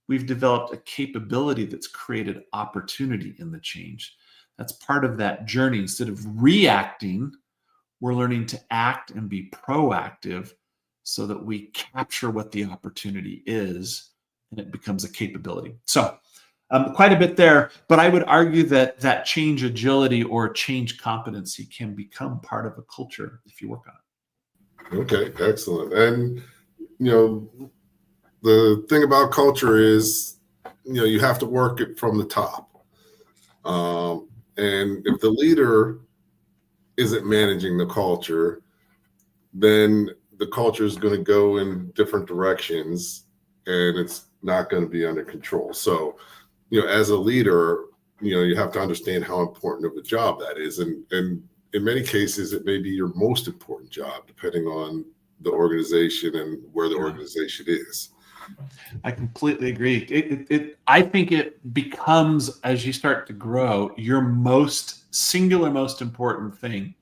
we've developed a capability that's created opportunity in the change. That's part of that journey. Instead of reacting, we're learning to act and be proactive so that we capture what the opportunity is and it becomes a capability. So quite a bit there, but I would argue that that change agility or change competency can become part of a culture if you work on it. Okay, excellent. And, the thing about culture is, you have to work it from the top. And if the leader isn't managing the culture, then the culture is going to go in different directions and it's not going to be under control. So, as a leader, you have to understand how important of a job that is. And in many cases, it may be your most important job, depending on the organization and where the organization is. I completely agree. I think it becomes, as you start to grow, your most important thing.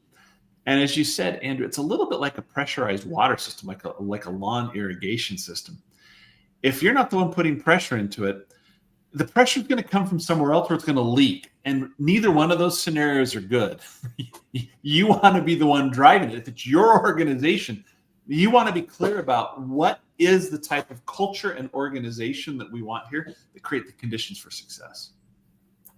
And as you said, Andrew, it's a little bit like a pressurized water system, like a lawn irrigation system. If you're not the one putting pressure into it, the pressure is going to come from somewhere else, or it's going to leak. And neither one of those scenarios are good. You want to be the one driving it. If it's your organization, you want to be clear about what is the type of culture and organization that we want here that create the conditions for success.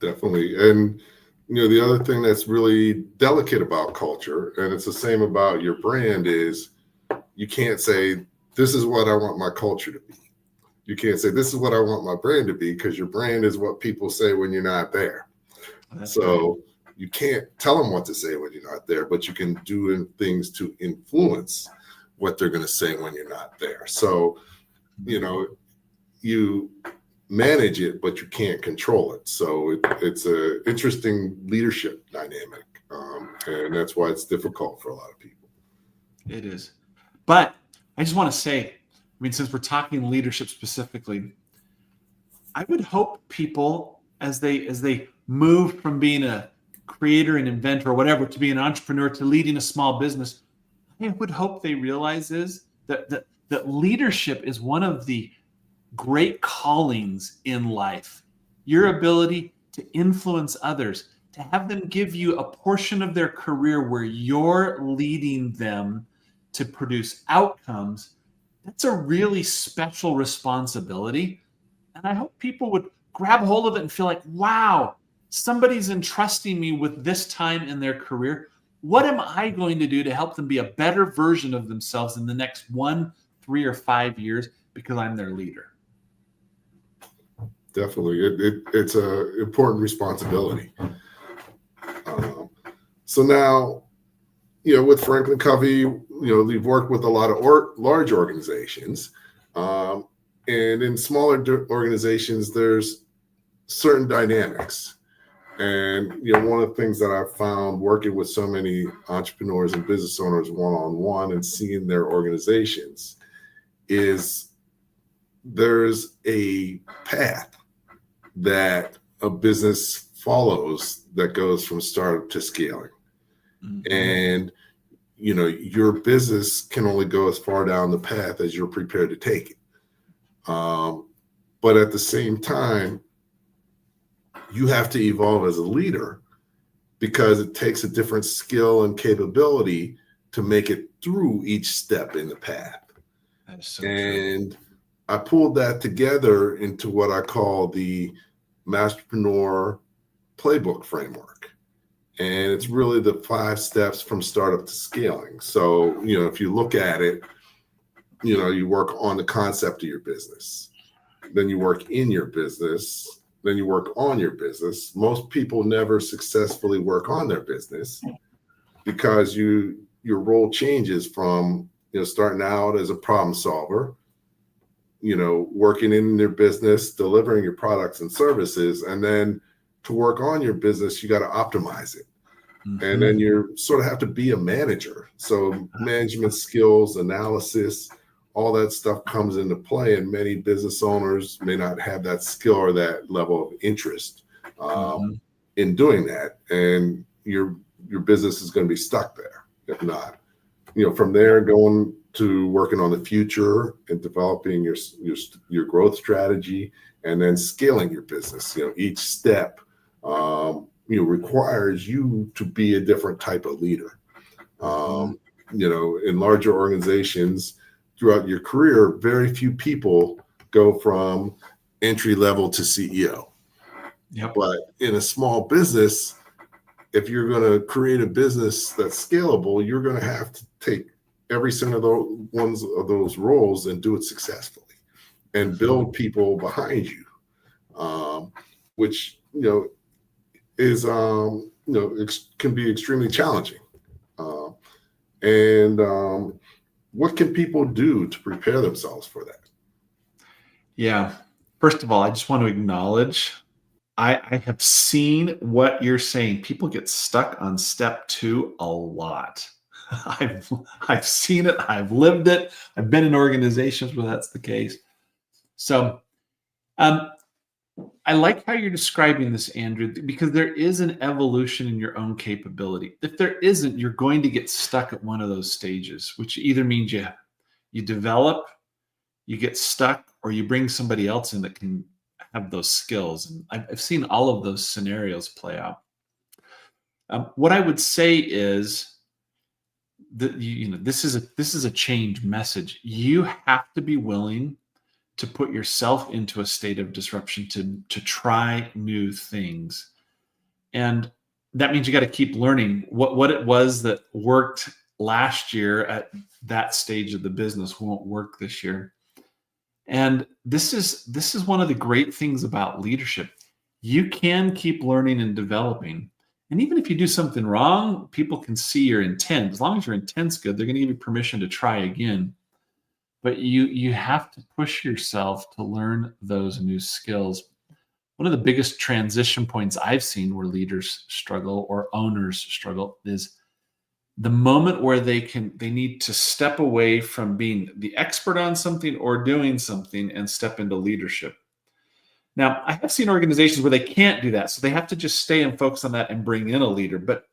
Definitely. And the other thing that's really delicate about culture, and it's the same about your brand, is you can't say, this is what I want my culture to be. You can't say, this is what I want my brand to be, because your brand is what people say when you're not there. So you can't tell them what to say when you're not there, but you can do things to influence what they're going to say when you're not there. So, you manage it, but you can't control it. So it's an interesting leadership dynamic. And that's why it's difficult for a lot of people. It is. But I just want to say, since we're talking leadership specifically, I would hope people, as they move from being a creator and inventor or whatever to be an entrepreneur to leading a small business, I would hope they realize that leadership is one of the great callings in life. Your ability to influence others, to have them give you a portion of their career where you're leading them to produce outcomes. That's a really special responsibility. And I hope people would grab hold of it and feel like, wow, somebody's entrusting me with this time in their career. What am I going to do to help them be a better version of themselves in the next 1, 3, or 5 years because I'm their leader? Definitely. It's an important responsibility. So now, with FranklinCovey, we've worked with a lot of large organizations. And in smaller organizations, there's certain dynamics. And, one of the things that I've found working with so many entrepreneurs and business owners one-on-one and seeing their organizations is there's a path that a business follows that goes from startup to scaling. Mm-hmm. And, your business can only go as far down the path as you're prepared to take it. But at the same time, you have to evolve as a leader because it takes a different skill and capability to make it through each step in the path. That is so and true. I pulled that together into what I call the Masterpreneur Playbook Framework. And it's really the 5 steps from startup to scaling. So, if you look at it, you work on the concept of your business, then you work in your business, then you work on your business. Most people never successfully work on their business because your role changes from, starting out as a problem solver, working in your business, delivering your products and services, and then to work on your business, you got to optimize it. Mm-hmm. And then you sort of have to be a manager. So management skills, analysis, all that stuff comes into play. And many business owners may not have that skill or that level of interest in doing that. And your business is going to be stuck there, if not. From there, going to working on the future and developing your growth strategy, and then scaling your business. Each step requires you to be a different type of leader. In larger organizations throughout your career, very few people go from entry level to CEO. Yep. But in a small business, if you're going to create a business that's scalable, you're going to have to take every single one of those roles and do it successfully and build people behind you, which, is can be extremely challenging. And what can people do to prepare themselves for that? Yeah. First of all, I just want to acknowledge I have seen what you're saying. People get stuck on step 2 a lot. I've seen it. I've lived it. I've been in organizations where that's the case. So I like how you're describing this, Andrew, because there is an evolution in your own capability. If there isn't, you're going to get stuck at one of those stages, which either means you develop, you get stuck, or you bring somebody else in that can have those skills. And I've seen all of those scenarios play out. What I would say is that this is a change message. You have to be willing to put yourself into a state of disruption, to try new things. And that means you got to keep learning what it was that worked last year at that stage of the business won't work this year. And this is one of the great things about leadership. You can keep learning and developing. And even if you do something wrong, people can see your intent. As long as your intent's good, they're going to give you permission to try again. But you have to push yourself to learn those new skills. One of the biggest transition points I've seen where leaders struggle or owners struggle is the moment where they need to step away from being the expert on something or doing something and step into leadership. Now, I have seen organizations where they can't do that, so they have to just stay and focus on that and bring in a leader. But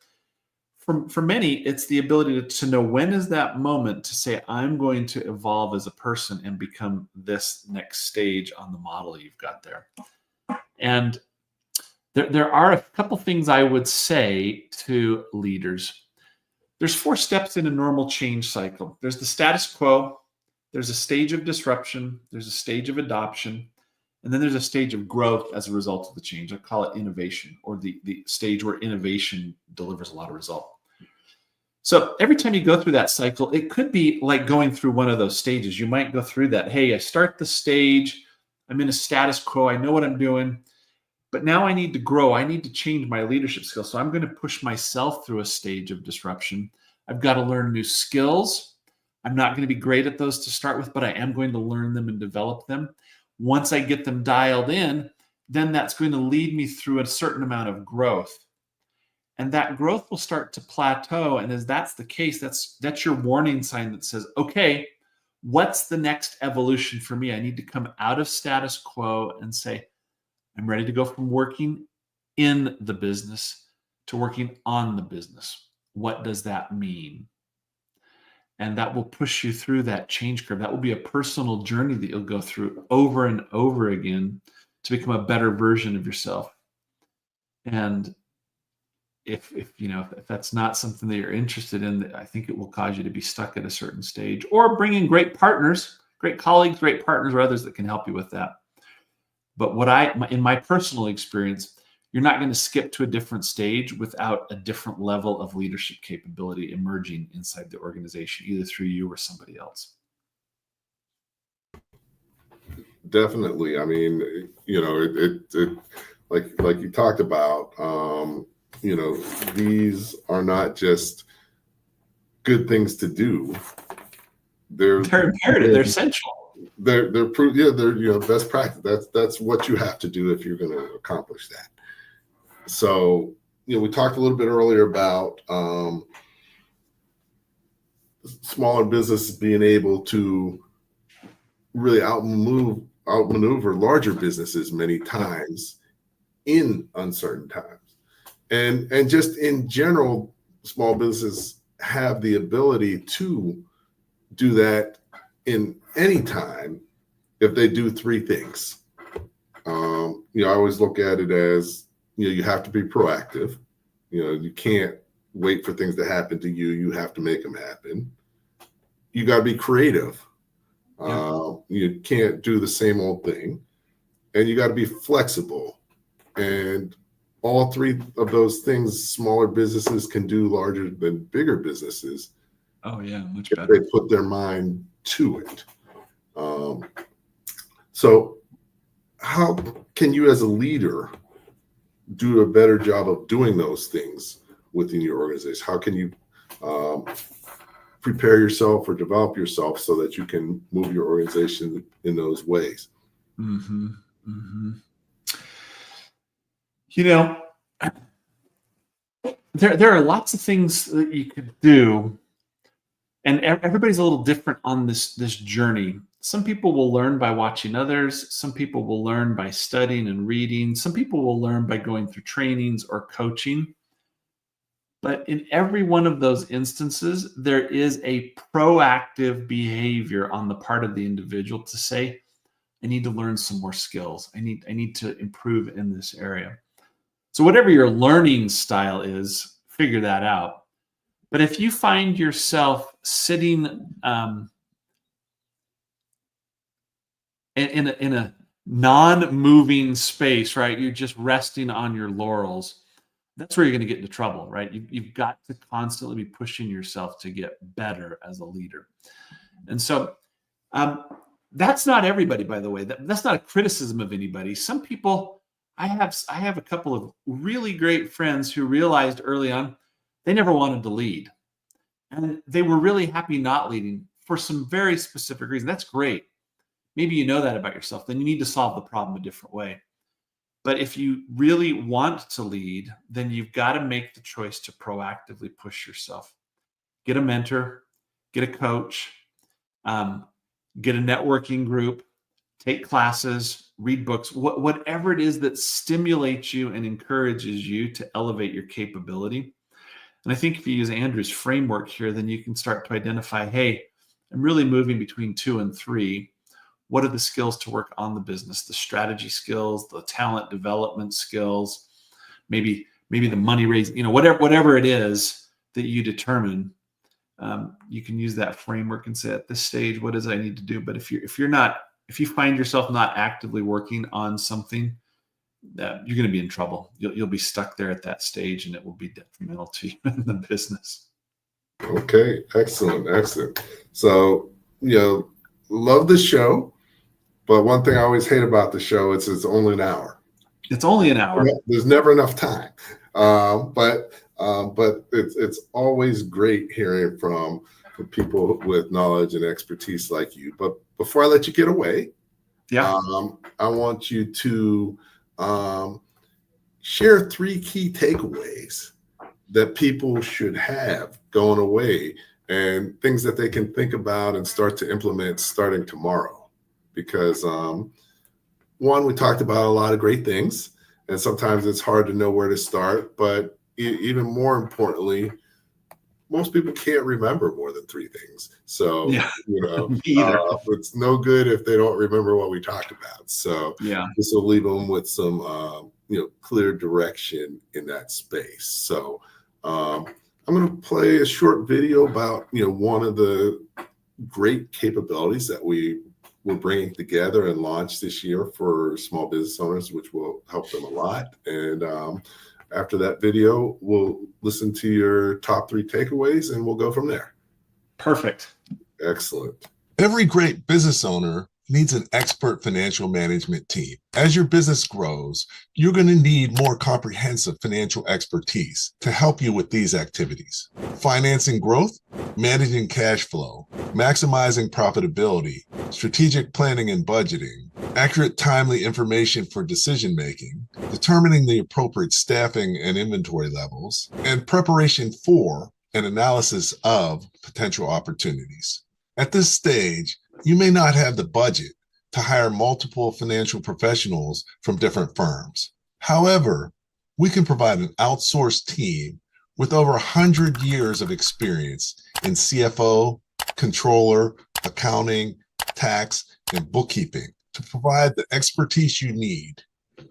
for many, it's the ability to know when is that moment to say, I'm going to evolve as a person and become this next stage on the model you've got there. And there are a couple things I would say to leaders. There's 4 steps in a normal change cycle. There's the status quo, there's a stage of disruption, there's a stage of adoption, and then there's a stage of growth as a result of the change. I call it innovation, or the stage where innovation delivers a lot of result. So every time you go through that cycle, it could be like going through one of those stages. You might go through that. Hey, I start the stage, I'm in a status quo, I know what I'm doing, but now I need to grow. I need to change my leadership skills. So I'm going to push myself through a stage of disruption. I've got to learn new skills. I'm not going to be great at those to start with, but I am going to learn them and develop them. Once I get them dialed in, then that's going to lead me through a certain amount of growth. And that growth will start to plateau. And as that's the case, that's your warning sign that says, okay, what's the next evolution for me? I need to come out of status quo and say, I'm ready to go from working in the business to working on the business. What does that mean? And that will push you through that change curve. That will be a personal journey that you'll go through over and over again to become a better version of yourself. And if that's not something that you're interested in, I think it will cause you to be stuck at a certain stage, or bring in great partners, great colleagues, great partners, or others that can help you with that. But in my personal experience, you're not going to skip to a different stage without a different level of leadership capability emerging inside the organization, either through you or somebody else. Definitely. I mean, it like you talked about, these are not just good things to do. They're imperative. They're essential. They're best practice. That's what you have to do if you're going to accomplish that. So, we talked a little bit earlier about smaller businesses being able to really outmaneuver larger businesses many times in uncertain times. And just in general, small businesses have the ability to do that in any time if they do 3 things. I always look at it as, you have to be proactive. You can't wait for things to happen to you. You have to make them happen. You got to be creative. Yeah. You can't do the same old thing. And you got to be flexible. And all 3 of those things, smaller businesses can do larger than bigger businesses. Oh, yeah, much better. If they put their mind to it. So how can you as a leader do a better job of doing those things within your organization? How can you prepare yourself or develop yourself so that you can move your organization in those ways? Mm-hmm. Mm-hmm. You know, there are lots of things that you could do, and everybody's a little different on this journey. Some people will learn by watching others. Some people will learn by studying and reading. Some people will learn by going through trainings or coaching. But in every one of those instances, there is a proactive behavior on the part of the individual to say, I need to learn some more skills. I need to improve in this area. So whatever your learning style is, figure that out. But if you find yourself sitting in a non-moving space, right? You're just resting on your laurels. That's where you're going to get into trouble, right? You've got to constantly be pushing yourself to get better as a leader. And so that's not everybody, by the way. That's not a criticism of anybody. Some people, I have a couple of really great friends who realized early on they never wanted to lead. And they were really happy not leading for some very specific reasons. That's great. Maybe you know that about yourself. Then you need to solve the problem a different way. But if you really want to lead, then you've got to make the choice to proactively push yourself. Get a mentor, get a coach, get a networking group, take classes, read books, whatever it is that stimulates you and encourages you to elevate your capability. And I think if you use Andrew's framework here, then you can start to identify, hey, I'm really moving between 2 and 3. What are the skills to work on the business? The strategy skills, the talent development skills, maybe the money raising, whatever it is that you determine, you can use that framework and say, at this stage, what does I need to do? But if you find yourself not actively working on something, that you're going to be in trouble. You'll be stuck there at that stage, and it will be detrimental to you in the business. Okay, excellent. So, love the show. But one thing I always hate about the show is it's only an hour. It's only an hour. There's never enough time. But it's always great hearing from people with knowledge and expertise like you. But before I let you get away, I want you to share 3 key takeaways that people should have going away and things that they can think about and start to implement starting tomorrow. Because one, we talked about a lot of great things, and sometimes it's hard to know where to start. But even more importantly, most people can't remember more than 3 things. So, it's no good if they don't remember what we talked about. So this will leave them with some, clear direction in that space. So I'm going to play a short video about, one of the great capabilities that we're bringing together and launched this year for small business owners, which will help them a lot. And after that video, we'll listen to your top 3 takeaways and we'll go from there. Perfect. Excellent. Every great business owner needs an expert financial management team. As your business grows, you're going to need more comprehensive financial expertise to help you with these activities. Financing growth, managing cash flow, maximizing profitability, strategic planning and budgeting, accurate, timely information for decision-making, determining the appropriate staffing and inventory levels, and preparation for and analysis of potential opportunities. At this stage, you may not have the budget to hire multiple financial professionals from different firms. However, we can provide an outsourced team with over 100 years of experience in CFO, controller, accounting, tax, and bookkeeping to provide the expertise you need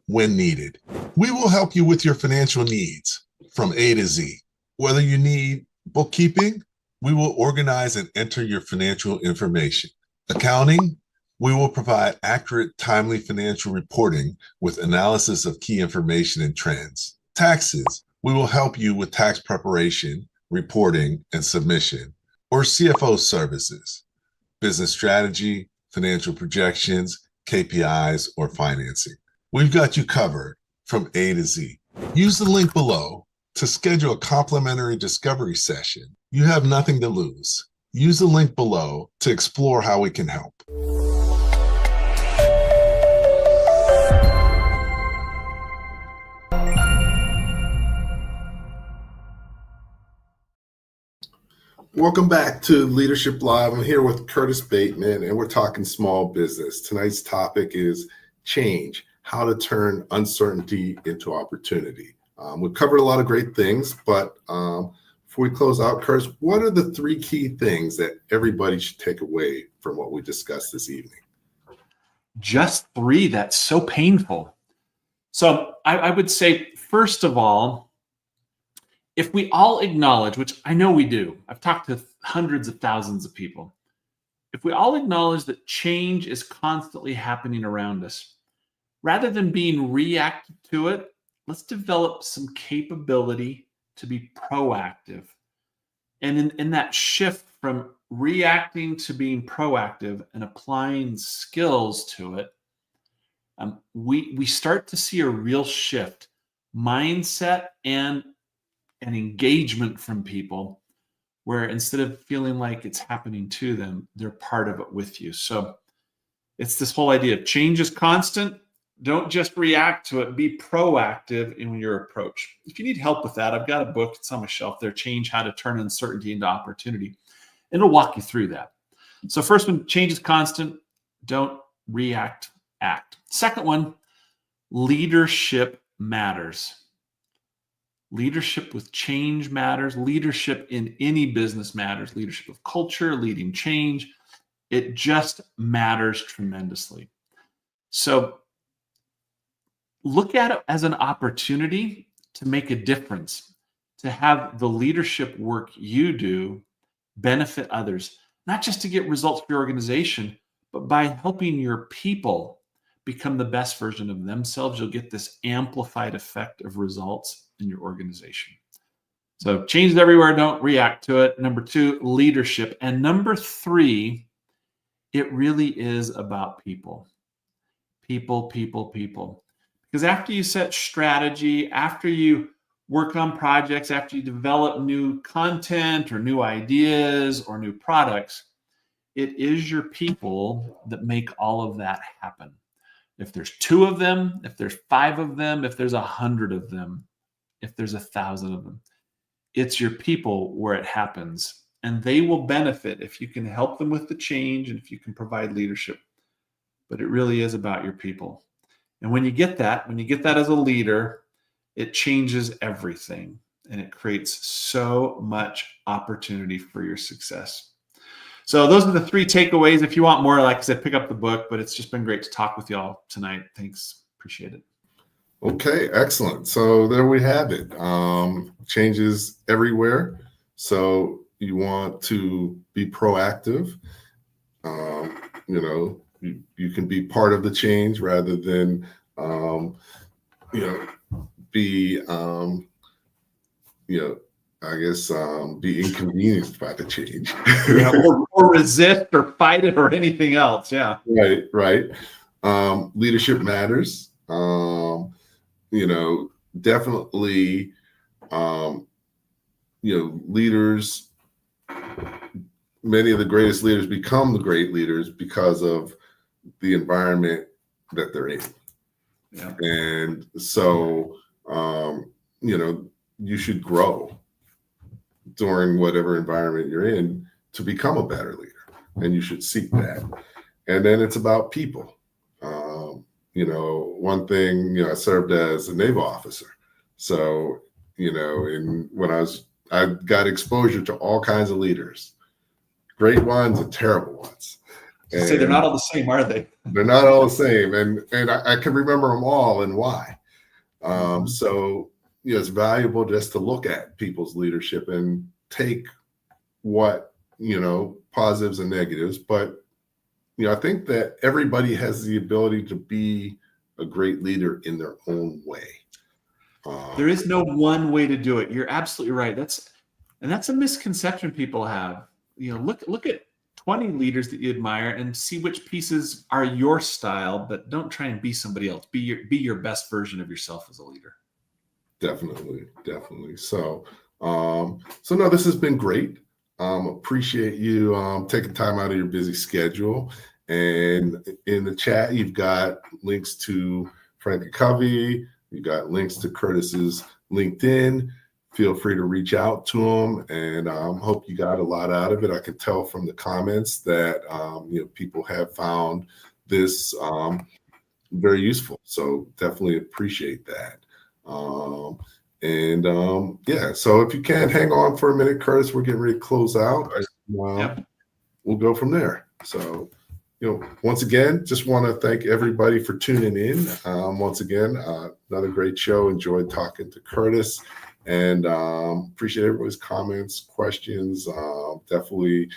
when needed. We will help you with your financial needs from A to Z. Whether you need bookkeeping, we will organize and enter your financial information. Accounting, we will provide accurate, timely financial reporting with analysis of key information and trends. Taxes, we will help you with tax preparation, reporting, and submission. Or CFO services, business strategy, financial projections, KPIs, or financing. We've got you covered from A to Z. Use the link below to schedule a complimentary discovery session. You have nothing to lose. Use the link below to explore how we can help. Welcome back to Leadership Live. I'm here with Curtis Bateman, and we're talking small business. Tonight's topic is change, how to turn uncertainty into opportunity. We've covered a lot of great things, but before we close out, Curtis, what are the 3 key things that everybody should take away from what we discussed this evening? Just 3? That's so painful. So I would say, first of all, if we all acknowledge, which I know we do, I've talked to hundreds of thousands of people. If we all acknowledge that change is constantly happening around us, rather than being reactive to it, let's develop some capability to be proactive. And in that shift from reacting to being proactive and applying skills to it, we start to see a real shift, mindset and engagement from people, where instead of feeling like it's happening to them, they're part of it with you. So it's this whole idea of change is constant. Don't just react to it. Be proactive in your approach. If you need help with that, I've got a book. It's on my shelf there, Change, How to Turn Uncertainty into Opportunity. It'll walk you through that. So first one, change is constant. Don't react, act. Second one, leadership matters. Leadership with change matters. Leadership in any business matters. Leadership of culture, leading change. It just matters tremendously. So look at it as an opportunity to make a difference, to have the leadership work you do benefit others, not just to get results for your organization, but by helping your people become the best version of themselves. You'll get this amplified effect of results in your organization. So change is everywhere. Don't react to it. Number 2, leadership. And number 3, it really is about people. People. Because after you set strategy, after you work on projects, after you develop new content or new ideas or new products, it is your people that make all of that happen. If there's 2 of them, if there's 5 of them, if there's 100 of them, if there's 1,000 of them, it's your people where it happens. And they will benefit if you can help them with the change and if you can provide leadership. But it really is about your people. And when you get that as a leader, it changes everything. And it creates so much opportunity for your success. So those are the 3 takeaways. If you want more, like I said, pick up the book, but it's just been great to talk with y'all tonight. Thanks. Appreciate it. Okay, excellent. So there we have it. Changes everywhere. So you want to be proactive. You can be part of the change rather than, be inconvenienced by the change. Yeah, or resist or fight it or anything else. Yeah. Right. Leadership matters. Definitely, leaders, many of the greatest leaders become the great leaders because of the environment that they're in. Yeah. And so, you should grow during whatever environment you're in to become a better leader. And you should seek that. And then it's about people. One thing, I served as a naval officer. So, I got exposure to all kinds of leaders, great ones and terrible ones. And say they're not all the same, are they? They're not all the same. And I can remember them all and why. So, it's valuable just to look at people's leadership and take what, positives and negatives. But, I think that everybody has the ability to be a great leader in their own way. There is no one way to do it. You're absolutely right. That's a misconception people have. Look at 20 leaders that you admire and see which pieces are your style, but don't try and be somebody else. Be your best version of yourself as a leader. Definitely. So no, this has been great. Appreciate you taking time out of your busy schedule. And in the chat, you've got links to FranklinCovey. You've got links to Curtis's LinkedIn. Feel free to reach out to him, and hope you got a lot out of it. I can tell from the comments that people have found this very useful. So definitely appreciate that. So if you can hang on for a minute, Curtis, we're getting ready to close out. Yep. We'll go from there. So, once again, just want to thank everybody for tuning in. Once again, another great show. Enjoyed talking to Curtis, and appreciate everybody's comments, questions. Definitely,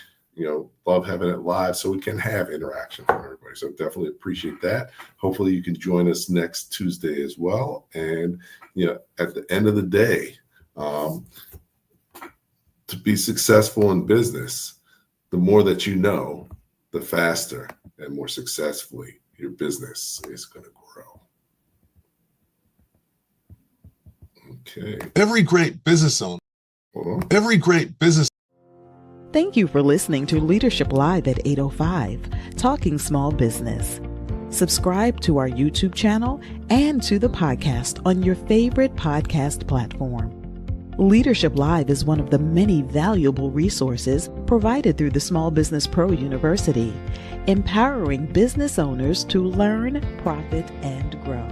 love having it live so we can have interaction from everybody. So definitely appreciate that. Hopefully you can join us next Tuesday as well. And, at the end of the day, to be successful in business, the more that you know, the faster and more successfully your business is going to grow. Okay. Every great business owner, Thank you for listening to Leadership Live at 8:05, Talking Small Business. Subscribe to our YouTube channel and to the podcast on your favorite podcast platform. Leadership Live is one of the many valuable resources provided through the Small Business Pro University, empowering business owners to learn, profit, and grow.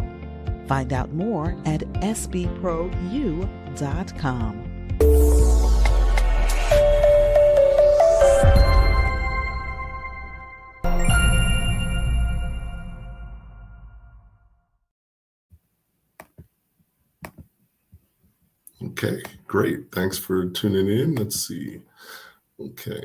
Find out more at sbpro.com. Okay, great. Thanks for tuning in. Let's see. Okay.